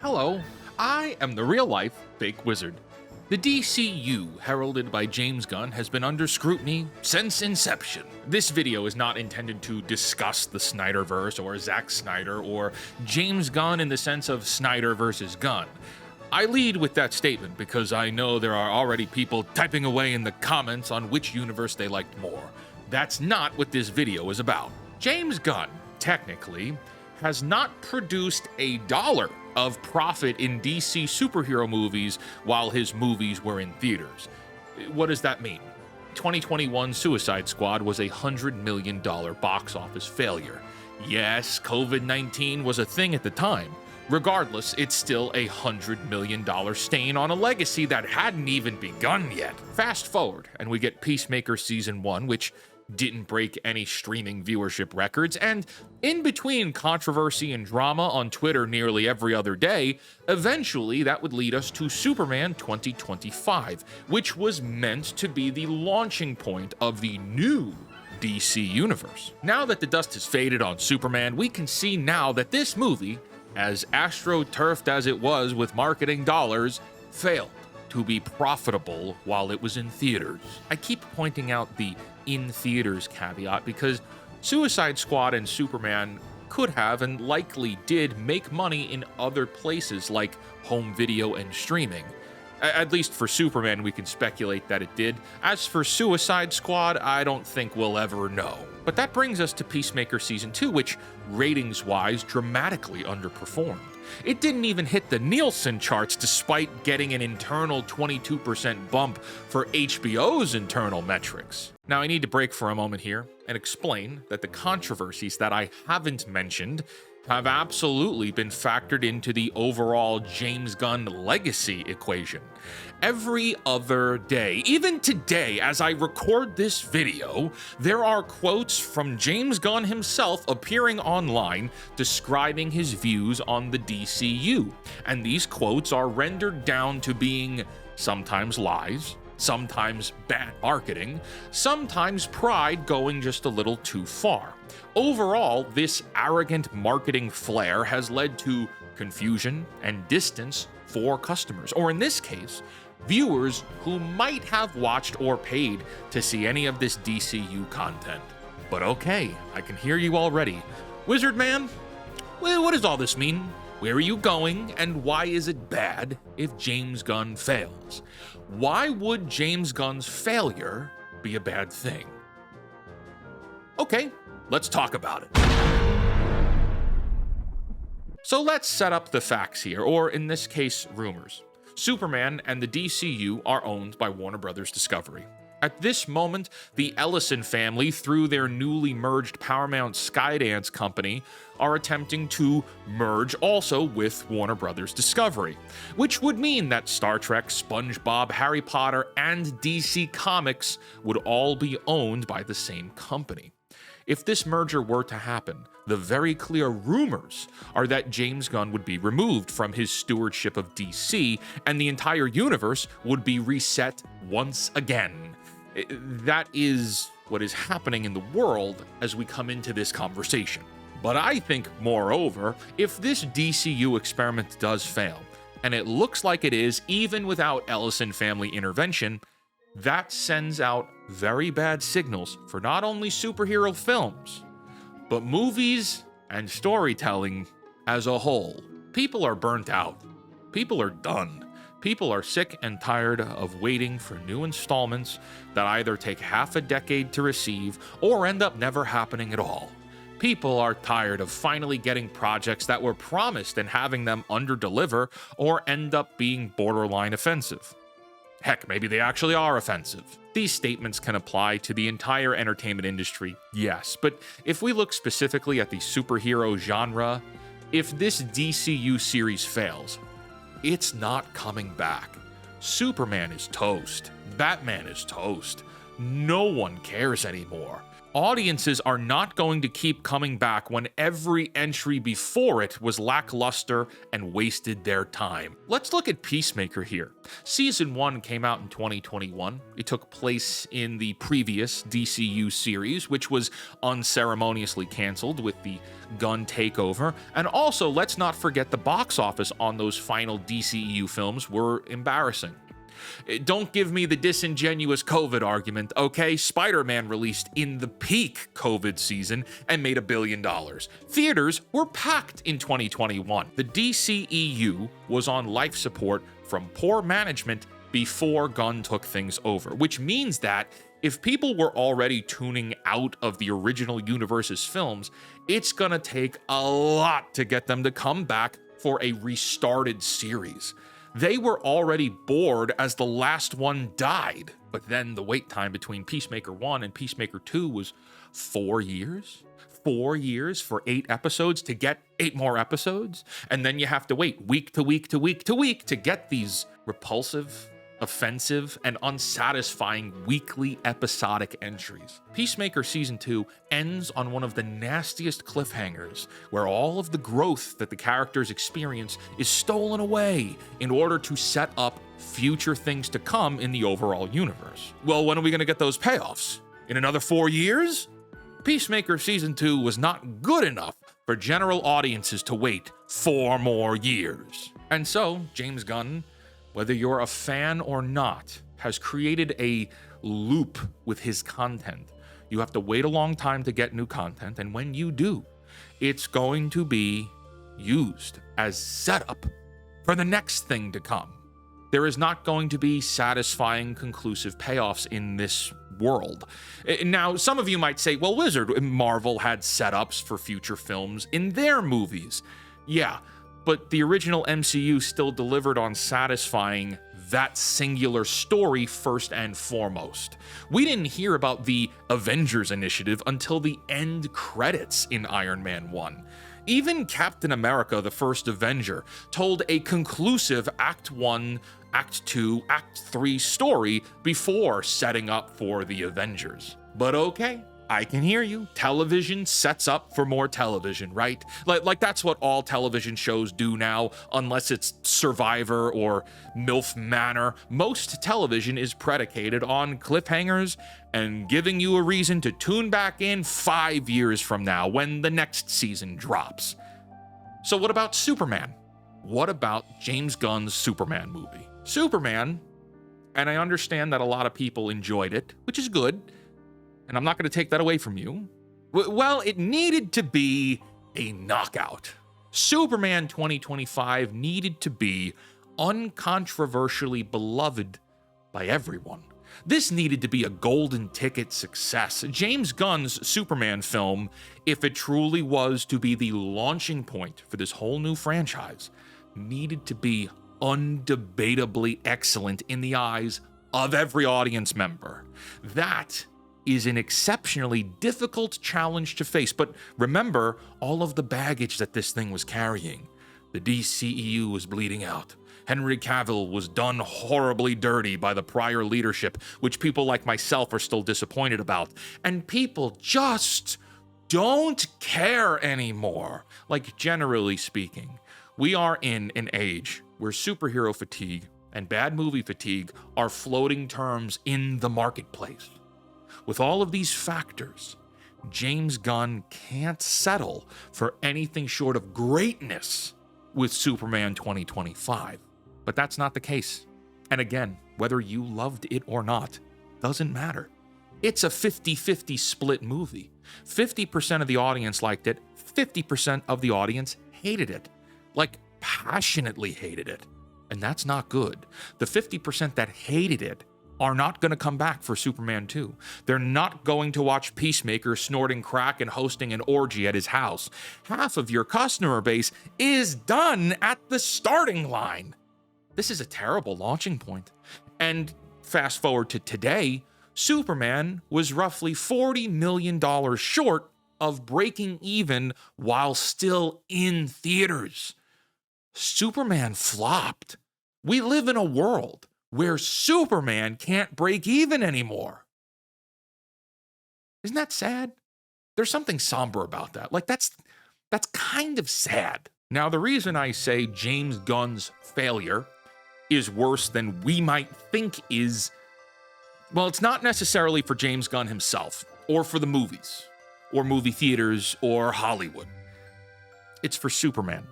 Hello, I am the real-life fake wizard. The DCU, heralded by James Gunn, has been under scrutiny since inception. This video is not intended to discuss the Snyderverse or Zack Snyder or James Gunn in the sense of Snyder versus Gunn. I lead with that statement because I know there are already people typing away in the comments on which universe they liked more. That's not what this video is about. James Gunn, technically, has not produced a dollar of profit in DC superhero movies while his movies were in theaters. What does that mean? 2021 Suicide Squad was a $100 million box office failure. Yes, COVID-19 was a thing at the time. Regardless, it's still a $100 million stain on a legacy that hadn't even begun yet. Fast forward, and we get Peacemaker Season 1, which didn't break any streaming viewership records, and in between controversy and drama on Twitter nearly every other day, eventually that would lead us to Superman 2025, which was meant to be the launching point of the new DC universe. Now that the dust has faded on Superman, we can see now that this movie, as astroturfed as it was with marketing dollars, failed to be profitable while it was in theaters. I keep pointing out the in theaters caveat because Suicide Squad and Superman could have and likely did make money in other places like home video and streaming. At least for Superman, we can speculate that it did. As for Suicide Squad, I don't think we'll ever know. But that brings us to Peacemaker Season 2, which ratings-wise dramatically underperformed. It didn't even hit the Nielsen charts despite getting an internal 22% bump for HBO's internal metrics. Now, I need to break for a moment here and explain that the controversies that I haven't mentioned have absolutely been factored into the overall James Gunn legacy equation. Every other day, even today as I record this video, there are quotes from James Gunn himself appearing online describing his views on the DCU, and these quotes are rendered down to being sometimes lies, sometimes bad marketing, sometimes pride going just a little too far. Overall, this arrogant marketing flair has led to confusion and distance for customers, or in this case, viewers who might have watched or paid to see any of this DCU content. But okay, I can hear you already. Wizard Man, well, what does all this mean? Where are you going, and why is it bad if James Gunn fails? Why would James Gunn's failure be a bad thing? Okay, let's talk about it. So let's set up the facts here, or in this case, rumors. Superman and the DCU are owned by Warner Brothers Discovery. At this moment, the Ellison family, through their newly merged Paramount Skydance company, are attempting to merge also with Warner Brothers Discovery, which would mean that Star Trek, SpongeBob, Harry Potter, and DC Comics would all be owned by the same company. If this merger were to happen, the very clear rumors are that James Gunn would be removed from his stewardship of DC, and the entire universe would be reset once again. That is what is happening in the world as we come into this conversation. But I think, moreover, if this DCU experiment does fail, and it looks like it is even without Ellison family intervention, that sends out very bad signals for not only superhero films, but movies and storytelling as a whole. People are burnt out. People are done. People are sick and tired of waiting for new installments that either take half a decade to receive or end up never happening at all. People are tired of finally getting projects that were promised and having them underdeliver or end up being borderline offensive. Heck, maybe they actually are offensive. These statements can apply to the entire entertainment industry, yes, but if we look specifically at the superhero genre, if this DCU series fails, it's not coming back. Superman is toast. Batman is toast. No one cares anymore. Audiences are not going to keep coming back when every entry before it was lackluster and wasted their time. Let's look at Peacemaker here. Season 1 came out in 2021. It took place in the previous DCU series, which was unceremoniously canceled with the Gunn takeover. And also, let's not forget the box office on those final DCEU films were embarrassing. Don't give me the disingenuous COVID argument, okay? Spider-Man released in the peak COVID season and made $1 billion. Theaters were packed in 2021. The DCEU was on life support from poor management before Gunn took things over, which means that if people were already tuning out of the original universe's films, it's gonna take a lot to get them to come back for a restarted series. They were already bored as the last one died, but then the wait time between Peacemaker 1 and Peacemaker 2 was 4 years? 4 years for 8 episodes to get 8 more episodes? And then you have to wait week to week to week to week to get these repulsive, offensive, and unsatisfying weekly episodic entries. Peacemaker Season 2 ends on one of the nastiest cliffhangers, where all of the growth that the characters experience is stolen away in order to set up future things to come in the overall universe. Well, when are we going to get those payoffs? In another 4 years? Peacemaker Season 2 was not good enough for general audiences to wait 4 more years. And so, James Gunn, whether you're a fan or not, has created a loop with his content. You have to wait a long time to get new content, and when you do, it's going to be used as setup for the next thing to come. There is not going to be satisfying, conclusive payoffs in this world. Now, some of you might say, well, Wizard, Marvel had setups for future films in their movies. Yeah, but the original MCU still delivered on satisfying that singular story first and foremost. We didn't hear about the Avengers Initiative until the end credits in Iron Man 1. Even Captain America, the First Avenger, told a conclusive Act 1, Act 2, Act 3 story before setting up for the Avengers. But okay, I can hear you. Television sets up for more television, right? Like that's what all television shows do now, unless it's Survivor or MILF Manor. Most television is predicated on cliffhangers and giving you a reason to tune back in 5 years from now when the next season drops. So what about Superman? What about James Gunn's Superman movie? Superman, and I understand that a lot of people enjoyed it, which is good, and I'm not going to take that away from you. Well, it needed to be a knockout. Superman 2025 needed to be uncontroversially beloved by everyone. This needed to be a golden ticket success. James Gunn's Superman film, if it truly was to be the launching point for this whole new franchise, needed to be undebatably excellent in the eyes of every audience member. That is an exceptionally difficult challenge to face, but remember all of the baggage that this thing was carrying. The DCEU was bleeding out. Henry Cavill was done horribly dirty by the prior leadership, which people like myself are still disappointed about. And people just don't care anymore. Like, generally speaking, we are in an age where superhero fatigue and bad movie fatigue are floating terms in the marketplace. With all of these factors, James Gunn can't settle for anything short of greatness with Superman 2025. But that's not the case. And again, whether you loved it or not, doesn't matter. It's a 50-50 split movie. 50% of the audience liked it, 50% of the audience hated it. Like, passionately hated it. And that's not good. The 50% that hated it are not going to come back for Superman 2. They're not going to watch Peacemaker snorting crack and hosting an orgy at his house. Half of your customer base is done at the starting line. This is a terrible launching point. And fast forward to today, Superman was roughly $40 million short of breaking even while still in theaters. Superman flopped. We live in a world where Superman can't break even anymore. Isn't that sad? There's something somber about that. Like, that's kind of sad. Now, the reason I say James Gunn's failure is worse than we might think is, well, it's not necessarily for James Gunn himself, or for the movies, or movie theaters, or Hollywood. It's for Superman.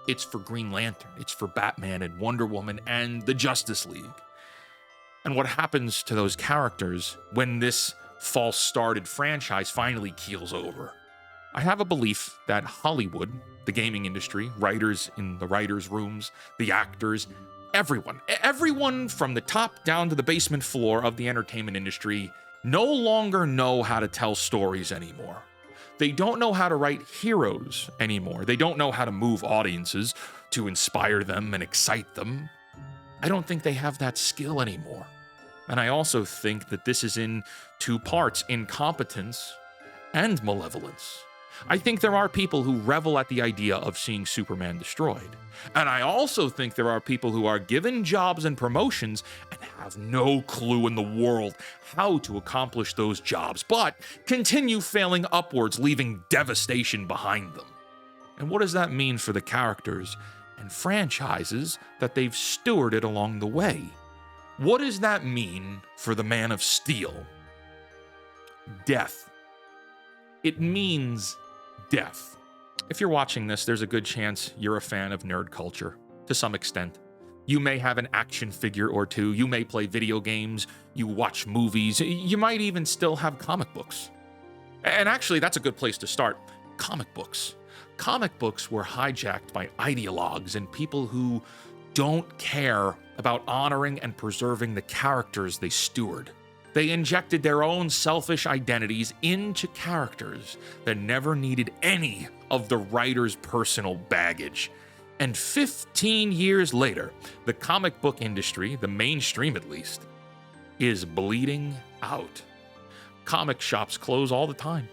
It's for Green Lantern. It's for Batman and Wonder Woman and the Justice League. And what happens to those characters when this false-started franchise finally keels over? I have a belief that Hollywood, the gaming industry, writers in the writers' rooms, the actors, everyone from the top down to the basement floor of the entertainment industry no longer know how to tell stories anymore. They don't know how to write heroes anymore. They don't know how to move audiences to inspire them and excite them. I don't think they have that skill anymore. And I also think that this is in two parts, incompetence and malevolence. I think there are people who revel at the idea of seeing Superman destroyed. And I also think there are people who are given jobs and promotions and have no clue in the world how to accomplish those jobs, but continue failing upwards, leaving devastation behind them. And what does that mean for the characters and franchises that they've stewarded along the way? What does that mean for the Man of Steel? Death. It means death. If you're watching this, there's a good chance you're a fan of nerd culture, to some extent. You may have an action figure or two, you may play video games, you watch movies, you might even still have comic books. And actually, that's a good place to start. Comic books. Comic books were hijacked by ideologues and people who don't care about honoring and preserving the characters they steward. They injected their own selfish identities into characters that never needed any of the writer's personal baggage. And 15 years later, the comic book industry, the mainstream at least, is bleeding out. Comic shops close all the time.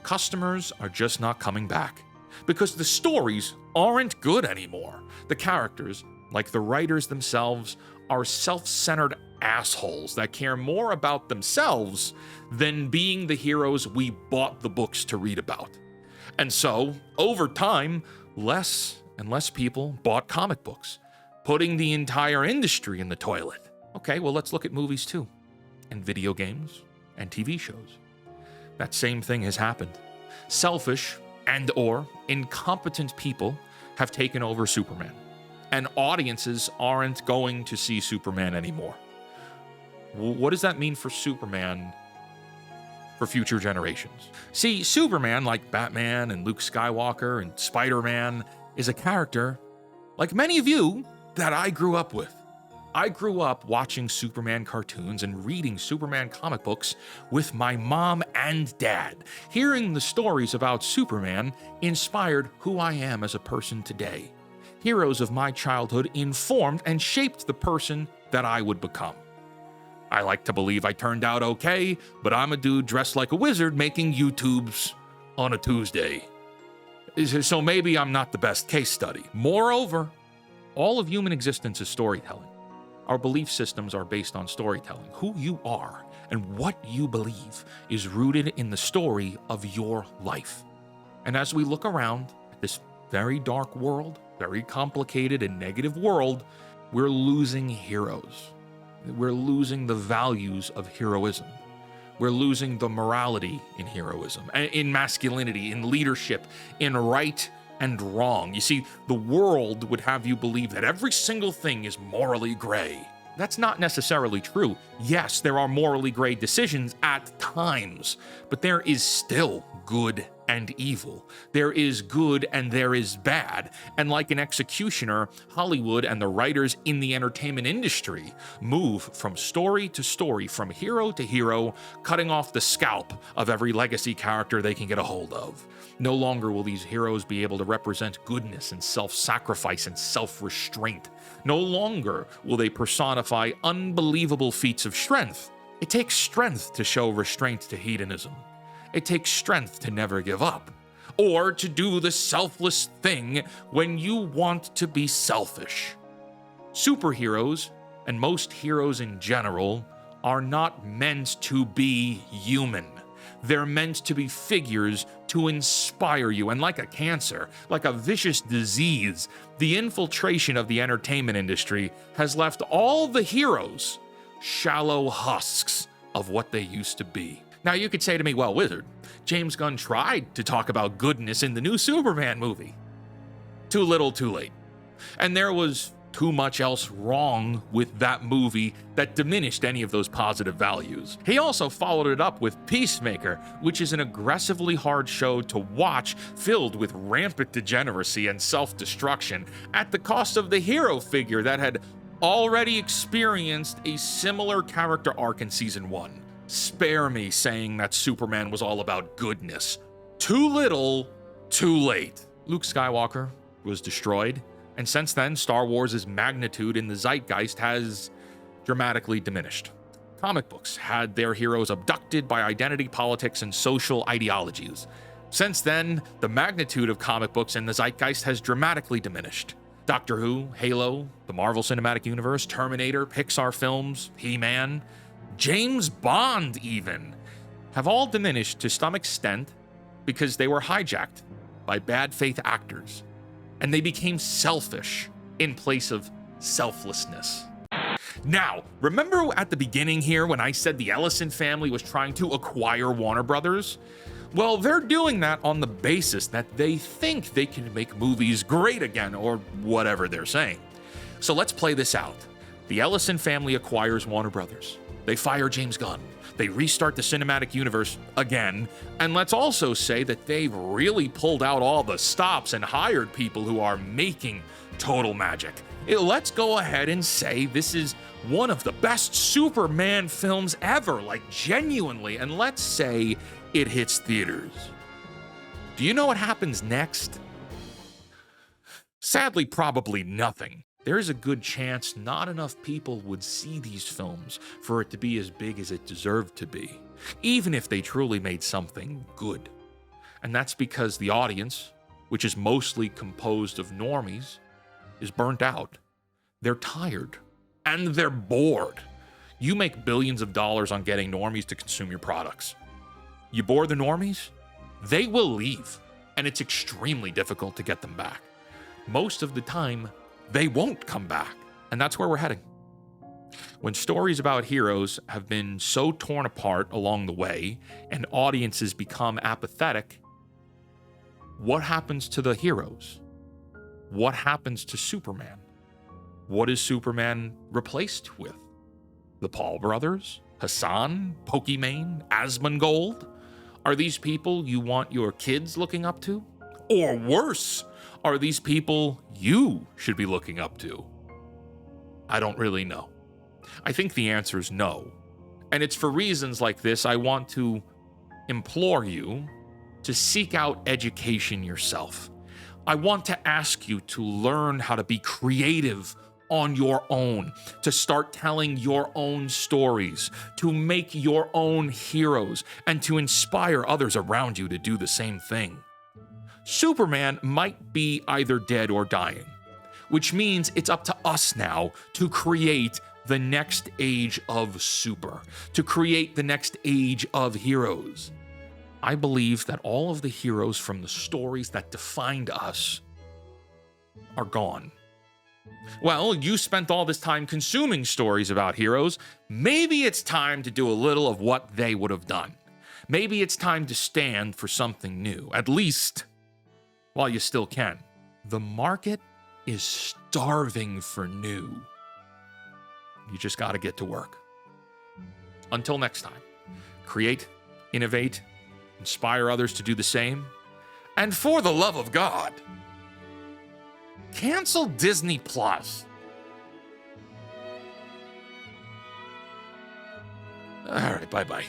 Customers are just not coming back because the stories aren't good anymore. The characters, like the writers themselves, are self-centered assholes that care more about themselves than being the heroes we bought the books to read about. And so, over time, less and less people bought comic books, putting the entire industry in the toilet. Okay, well, let's look at movies too, and video games, and TV shows. That same thing has happened. Selfish and/or incompetent people have taken over Superman, and audiences aren't going to see Superman anymore. What does that mean for Superman for future generations? See, Superman, like Batman and Luke Skywalker and Spider-Man, is a character, like many of you, that I grew up with. I grew up watching Superman cartoons and reading Superman comic books with my mom and dad. Hearing the stories about Superman inspired who I am as a person today. Heroes of my childhood informed and shaped the person that I would become. I like to believe I turned out okay, but I'm a dude dressed like a wizard making YouTubes on a Tuesday. So maybe I'm not the best case study. Moreover, all of human existence is storytelling. Our belief systems are based on storytelling. Who you are and what you believe is rooted in the story of your life. And as we look around at this very dark world, very complicated and negative world, we're losing heroes. We're losing the values of heroism. We're losing the morality in heroism, in masculinity, in leadership, in right and wrong. You see, the world would have you believe that every single thing is morally gray. That's not necessarily true. Yes, there are morally gray decisions at times, but there is still good and evil. There is good and there is bad. And like an executioner, Hollywood and the writers in the entertainment industry move from story to story, from hero to hero, cutting off the scalp of every legacy character they can get a hold of. No longer will these heroes be able to represent goodness and self-sacrifice and self-restraint. No longer will they personify unbelievable feats of strength. It takes strength to show restraint to hedonism. It takes strength to never give up, or to do the selfless thing when you want to be selfish. Superheroes, and most heroes in general, are not meant to be human. They're meant to be figures to inspire you, and like a cancer, like a vicious disease, the infiltration of the entertainment industry has left all the heroes shallow husks of what they used to be. Now you could say to me, well, Wizard, James Gunn tried to talk about goodness in the new Superman movie. Too little, too late. And there was too much else wrong with that movie that diminished any of those positive values. He also followed it up with Peacemaker, which is an aggressively hard show to watch, filled with rampant degeneracy and self-destruction, at the cost of the hero figure that had already experienced a similar character arc in season 1. Spare me saying that Superman was all about goodness. Too little, too late. Luke Skywalker was destroyed, and since then, Star Wars' magnitude in the zeitgeist has dramatically diminished. Comic books had their heroes abducted by identity politics and social ideologies. Since then, the magnitude of comic books in the zeitgeist has dramatically diminished. Doctor Who, Halo, the Marvel Cinematic Universe, Terminator, Pixar films, He-Man, James Bond even, have all diminished to some extent because they were hijacked by bad faith actors, and they became selfish in place of selflessness. Now, remember at the beginning here when I said the Ellison family was trying to acquire Warner Brothers? Well, they're doing that on the basis that they think they can make movies great again, or whatever they're saying. So let's play this out. The Ellison family acquires Warner Brothers. They fire James Gunn. They restart the cinematic universe again, and let's also say that they've really pulled out all the stops and hired people who are making total magic. Let's go ahead and say this is one of the best Superman films ever, like genuinely, and let's say it hits theaters. Do you know what happens next? Sadly, probably nothing. There's a good chance not enough people would see these films for it to be as big as it deserved to be, even if they truly made something good. And that's because the audience, which is mostly composed of normies, is burnt out. They're tired. And they're bored. You make billions of dollars on getting normies to consume your products. You bore the normies, they will leave, and it's extremely difficult to get them back. Most of the time, they won't come back, and that's where we're heading. When stories about heroes have been so torn apart along the way and audiences become apathetic, what happens to the heroes? What happens to Superman? What is Superman replaced with? The Paul brothers? Hassan? Pokimane? Asmongold? Are these people you want your kids looking up to? Or worse, are these people you should be looking up to? I don't really know. I think the answer is no. And it's for reasons like this I want to implore you to seek out education yourself. I want to ask you to learn how to be creative on your own, to start telling your own stories, to make your own heroes, and to inspire others around you to do the same thing. Superman might be either dead or dying, which means it's up to us now to create the next age of super, to create the next age of heroes. I believe that all of the heroes from the stories that defined us are gone. Well, you spent all this time consuming stories about heroes. Maybe it's time to do a little of what they would have done. Maybe it's time to stand for something new, at least while you still can. The market is starving for new. You just got to get to work. Until next time, create, innovate, inspire others to do the same, and for the love of God, cancel Disney Plus. All right, bye-bye.